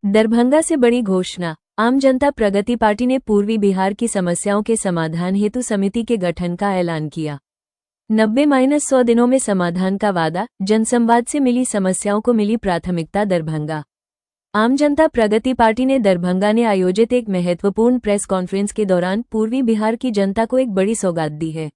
दरभंगा से बड़ी घोषणा। आम जनता प्रगति पार्टी ने पूर्वी बिहार की समस्याओं के समाधान हेतु समिति के गठन का ऐलान किया। 90-100 दिनों में समाधान का वादा। जनसंवाद से मिली समस्याओं को मिली प्राथमिकता। दरभंगा आम जनता प्रगति पार्टी ने दरभंगा ने आयोजित एक महत्वपूर्ण प्रेस कॉन्फ्रेंस के दौरान पूर्वी बिहार की जनता को एक बड़ी सौगात दी है।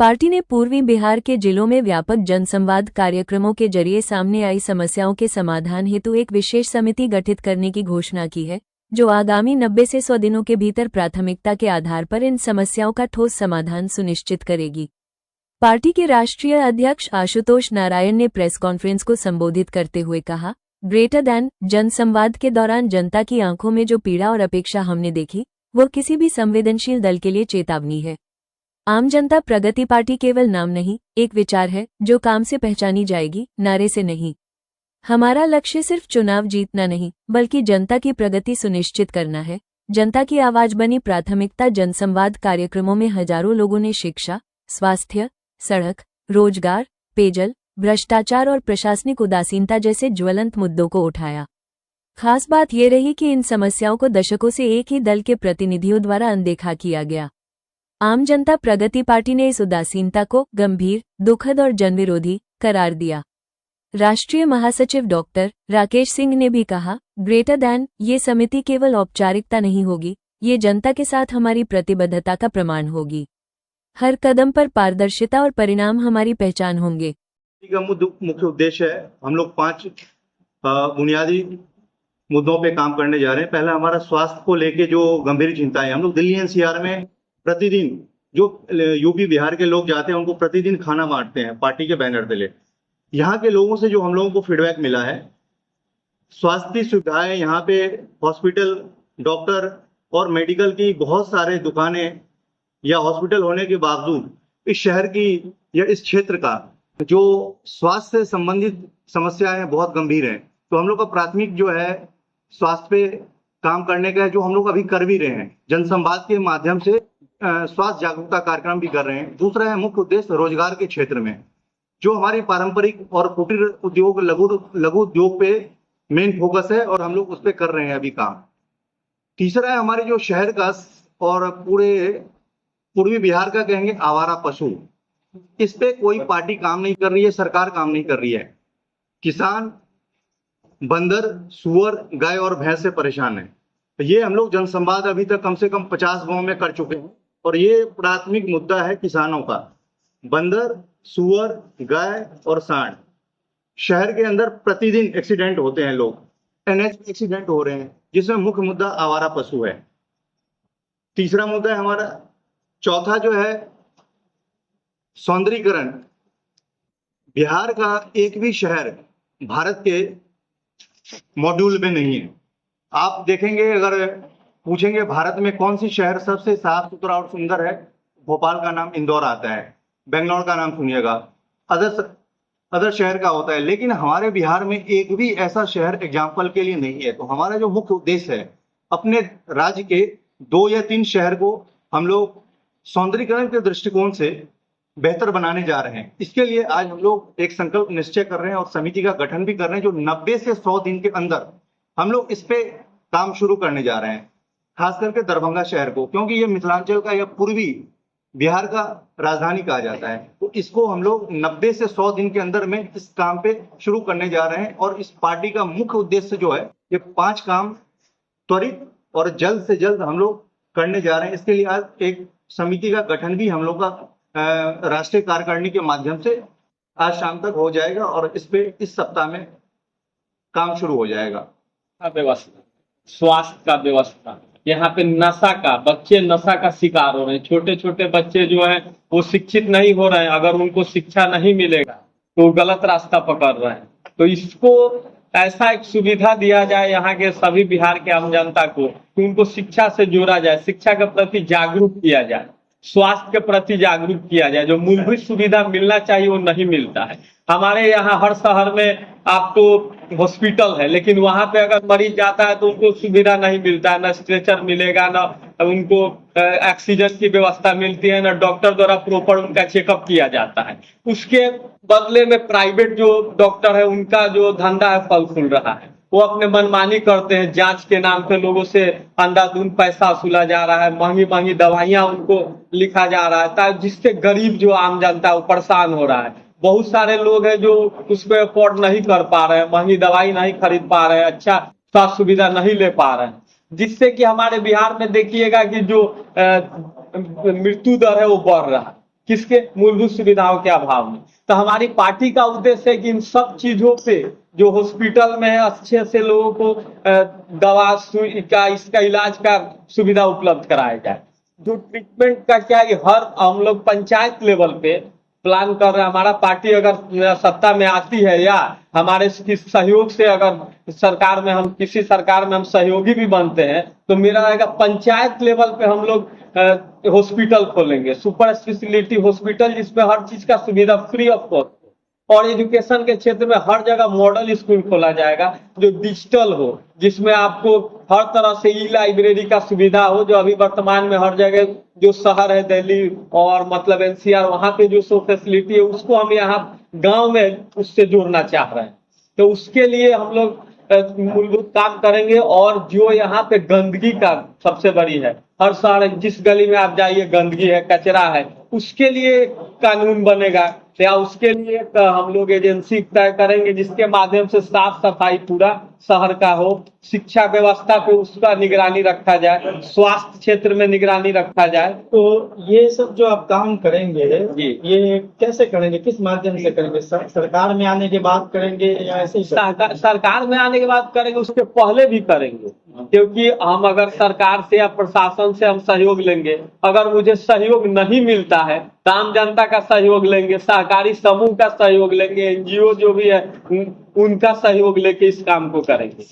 पार्टी ने पूर्वी बिहार के जिलों में व्यापक जनसंवाद कार्यक्रमों के जरिए सामने आई समस्याओं के समाधान हेतु एक विशेष समिति गठित करने की घोषणा की है, जो आगामी 90 से 100 दिनों के भीतर प्राथमिकता के आधार पर इन समस्याओं का ठोस समाधान सुनिश्चित करेगी। पार्टी के राष्ट्रीय अध्यक्ष आशुतोष नारायण ने प्रेस कॉन्फ्रेंस को संबोधित करते हुए कहा, ग्रेटर दैन जनसंवाद के दौरान जनता की आंखों में जो पीड़ा और अपेक्षा हमने देखी, वो किसी भी संवेदनशील दल के लिए चेतावनी है। आम जनता प्रगति पार्टी केवल नाम नहीं, एक विचार है जो काम से पहचानी जाएगी, नारे से नहीं। हमारा लक्ष्य सिर्फ चुनाव जीतना नहीं, बल्कि जनता की प्रगति सुनिश्चित करना है। जनता की आवाज बनी प्राथमिकता। जनसंवाद कार्यक्रमों में हजारों लोगों ने शिक्षा, स्वास्थ्य, सड़क, रोजगार, पेयजल, भ्रष्टाचार और प्रशासनिक उदासीनता जैसे ज्वलंत मुद्दों को उठाया। खास बात यह रही कि इन समस्याओं को दशकों से एक ही दल के प्रतिनिधियों द्वारा अनदेखा किया गया। आम जनता प्रगति पार्टी ने इस उदासीनता को गंभीर, दुखद और जनविरोधी करार दिया। राष्ट्रीय महासचिव डॉक्टर राकेश सिंह ने भी कहा, ग्रेटर दैन ये समिति केवल औपचारिकता नहीं होगी, ये जनता के साथ हमारी प्रतिबद्धता का प्रमाण होगी। हर कदम पर पारदर्शिता और परिणाम हमारी पहचान होंगे। मुख्य उद्देश्य है, हम लोग 5 बुनियादी मुद्दों पे काम करने जा रहे हैं। पहला, हमारा स्वास्थ्य को लेके जो गंभीर चिंता है। हम लोग दिल्ली एनसीआर में प्रतिदिन जो यूपी बिहार के लोग जाते हैं उनको प्रतिदिन खाना बांटते हैं पार्टी के बैनर तले। यहाँ के लोगों से जो हम लोगों को फीडबैक मिला है, स्वास्थ्य सुविधाएं यहाँ पे हॉस्पिटल, डॉक्टर और मेडिकल की बहुत सारे दुकानें या हॉस्पिटल होने के बावजूद इस शहर की या इस क्षेत्र का जो स्वास्थ्य से संबंधित समस्याएं बहुत गंभीर हैं। तो हम लोग का प्राथमिक जो है स्वास्थ्य पे काम करने का है, जो हम लोग अभी कर भी रहे हैं। जनसंवाद के माध्यम से स्वास्थ्य जागरूकता कार्यक्रम भी कर रहे हैं। दूसरा है मुख्य उद्देश्य रोजगार के क्षेत्र में, जो हमारी पारंपरिक और कुटीर उद्योग, लघु उद्योग पे मेन फोकस है और हम लोग उस पर कर रहे हैं अभी काम। तीसरा है हमारे जो शहर का और पूरे पूर्वी बिहार का कहेंगे आवारा पशु, इस पे कोई पार्टी काम नहीं कर रही है, सरकार काम नहीं कर रही है। किसान बंदर, सुअर, गाय और भैंस से परेशान है। ये हम लोग जनसंवाद अभी तक कम से कम 50 गांव में कर चुके हैं और ये प्राथमिक मुद्दा है किसानों का। बंदर, सुअर, गाय और सांड, शहर के अंदर प्रतिदिन एक्सीडेंट होते हैं, लोग एनएच पे एक्सीडेंट हो रहे हैं, जिसमें मुख्य मुद्दा आवारा पशु है। तीसरा मुद्दा है हमारा। चौथा जो है सौंदर्यीकरण। बिहार का एक भी शहर भारत के मॉड्यूल में नहीं है। आप देखेंगे, अगर पूछेंगे भारत में कौन सी शहर सबसे साफ सुथरा और सुंदर है, भोपाल का नाम, इंदौर आता है, बेंगलोर का नाम सुनिएगा, अदर शहर का होता है। लेकिन हमारे बिहार में एक भी ऐसा शहर एग्जाम्पल के लिए नहीं है। तो हमारा जो मुख्य उद्देश्य है, अपने राज्य के 2 या 3 शहर को हम लोग सौंदर्यीकरण के दृष्टिकोण से बेहतर बनाने जा रहे हैं। इसके लिए आज हम लोग एक संकल्प निश्चय कर रहे हैं और समिति का गठन भी कर रहे हैं, जो 90 से 100 दिन के अंदर हम लोग इस पे काम शुरू करने जा रहे हैं। खास करके दरभंगा शहर को, क्योंकि ये मिथिलांचल का या पूर्वी बिहार का राजधानी कहा जाता है। तो इसको हम लोग 90 से 100 दिन के अंदर में इस काम पे शुरू करने जा रहे हैं। और इस पार्टी का मुख्य उद्देश्य जो है, ये 5 काम त्वरित और जल्द से जल्द हम लोग करने जा रहे हैं। इसके लिए आज एक समिति का गठन भी हम लोग का राष्ट्रीय कार्यकारिणी के माध्यम से आज शाम तक हो जाएगा और इस सप्ताह में काम शुरू हो जाएगा। व्यवस्था, स्वास्थ्य का व्यवस्था, यहाँ पे नशा का, बच्चे नशा का शिकार हो रहे हैं। छोटे छोटे बच्चे जो हैं वो शिक्षित नहीं हो रहे हैं। अगर उनको शिक्षा नहीं मिलेगा तो वो गलत रास्ता पकड़ रहे हैं। तो इसको ऐसा एक सुविधा दिया जाए यहाँ के सभी बिहार के आम जनता को कि उनको शिक्षा से जोड़ा जाए, शिक्षा के प्रति जागरूक किया जाए, स्वास्थ्य के प्रति जागरूक किया जाए। जो मूलभूत सुविधा मिलना चाहिए वो नहीं मिलता है। हमारे यहाँ हर शहर में आपको हॉस्पिटल है, लेकिन वहां पे अगर मरीज जाता है तो उनको सुविधा नहीं मिलता है, ना स्ट्रेचर मिलेगा, ना उनको ऑक्सीजन की व्यवस्था मिलती है, ना डॉक्टर द्वारा प्रॉपर उनका चेकअप किया जाता है। उसके बदले में प्राइवेट जो डॉक्टर है उनका जो धंधा है फल फूल रहा है। वो अपने मनमानी करते हैं। जांच के नाम पे लोगों से अंधाधुंध पैसा वसूला जा रहा है, महंगी महंगी दवाइयां उनको लिखा जा रहा है, जिससे गरीब जो आम जनता है वो परेशान हो रहा है। बहुत सारे लोग हैं जो उसको अफोर्ड नहीं कर पा रहे हैं, महंगी दवाई नहीं खरीद पा रहे हैं, अच्छा स्वास्थ्य सुविधा नहीं ले पा रहे हैं, जिससे कि हमारे बिहार में देखिएगा कि जो मृत्यु दर है वो बढ़ रहा है। किसके? मूलभूत सुविधाओं के अभाव में। तो हमारी पार्टी का उद्देश्य है कि इन सब चीजों पे जो हॉस्पिटल में है अच्छे से लोगों को दवा का इसका इलाज का सुविधा उपलब्ध कराया जाए। जो ट्रीटमेंट का क्या है, हर हम लोग पंचायत लेवल पे प्लान कर रहे हैं। हमारा पार्टी अगर सत्ता में आती है या हमारे सहयोग से अगर सरकार में हम किसी सरकार में हम सहयोगी भी बनते हैं, तो मेरा रहेगा पंचायत लेवल पे हम लोग हॉस्पिटल खोलेंगे, सुपर स्पेशलिटी हॉस्पिटल, जिसमें हर चीज का सुविधा फ्री ऑफ कॉस्ट। और एजुकेशन के क्षेत्र में हर जगह मॉडल स्कूल खोला जाएगा जो डिजिटल हो, जिसमें आपको हर तरह से ई लाइब्रेरी का सुविधा हो, जो अभी वर्तमान में हर जगह जो शहर है दिल्ली और मतलब एनसीआर, वहां पे जो सो फैसिलिटी है उसको हम यहाँ गांव में उससे जोड़ना चाह रहे हैं। तो उसके लिए हम लोग मूलभूत काम करेंगे। और जो यहाँ पे गंदगी का सबसे बड़ी है, हर शहर जिस गली में आप जाइए गंदगी है, कचरा है, उसके लिए कानून बनेगा या उसके लिए हम लोग एजेंसी तय करेंगे जिसके माध्यम से साफ सफाई पूरा शहर का हो। शिक्षा व्यवस्था पे उसका निगरानी रखा जाए, स्वास्थ्य क्षेत्र में निगरानी रखा जाए। तो ये सब जो आप काम करेंगे जी, ये कैसे करेंगे, किस माध्यम से करेंगे? सरकार में आने के बाद करेंगे या ऐसे ही? सरकार में आने के बाद करेंगे, उसके पहले भी करेंगे, क्योंकि हम अगर सरकार से या प्रशासन से हम सहयोग लेंगे, अगर मुझे सहयोग नहीं मिलता है तो आम जनता का सहयोग लेंगे, सहकारी समूह का सहयोग लेंगे, एनजीओ जो भी है उनका सहयोग लेके इस काम को करेंगे।